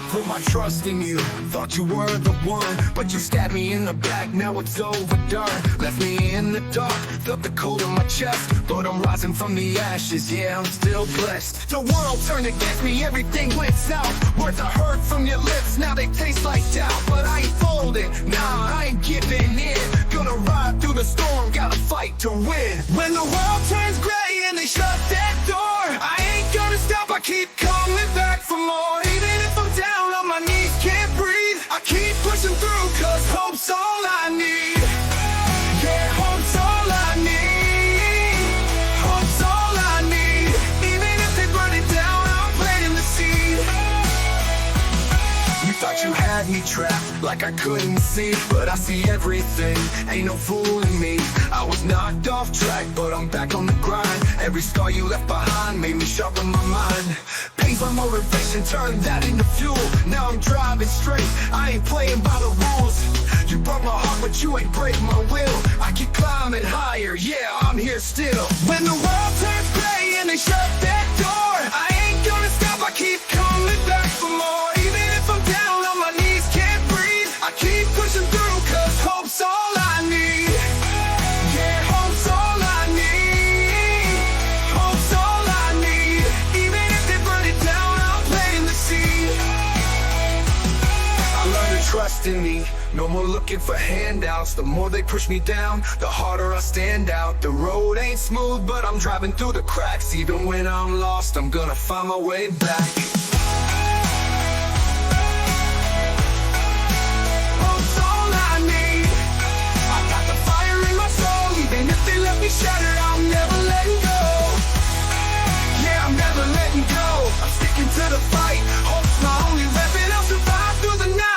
I put my trust in you, thought you were the one, but you stabbed me in the back, now it's overdone. Left me in the dark, felt the cold in my chest, but I'm rising from the ashes, yeah, I'm still blessed. The world turned against me, everything went south. Words I heard from your lips, now they taste like doubt. But I ain't folding, nah, I ain't giving in. Gonna ride through the storm, gotta fight to win. When the world turns gray and they shut that door, I ain't gonna stop, I keep coming back for more. Even if I'm down on my knees, can't breathe, I keep pushing through, cause hope's all I need. Yeah, hope's all I need. Hope's all I need. Even if they burn it down, I'm planting the seed. You thought you had me trapped, like I couldn't see, but I see everything, ain't no fooling me. I was knocked off track, but I'm back on the grind. Every scar you left behind made me sharpen my mind. Pain's my motivation, turned that into fuel. Now I'm driving straight, I ain't playing by the rules. You broke my heart, but you ain't break my will. I keep climbing higher, yeah, I'm here still. When the world turns gray and they shut that door, I ain't gonna stop, I keep coming back for more. Even if I'm down on my knees, can't breathe, I keep pushing through, cause hope's all I need. Yeah, hope's all I need. Hope's all I need. Even if they burn it down, I'm planting the seed. I learned to trust in me, no more looking for handouts. The more they push me down, the harder I stand out. The road ain't smooth, but I'm driving through the cracks. Even when I'm lost, I'm gonna find my way back. Hope's all I need. I got the fire in my soul. Even if they left me shattered, I'm never letting go. Yeah, I'm never letting go. I'm sticking to the fight. Hope's my only weapon, I'll survive through the night.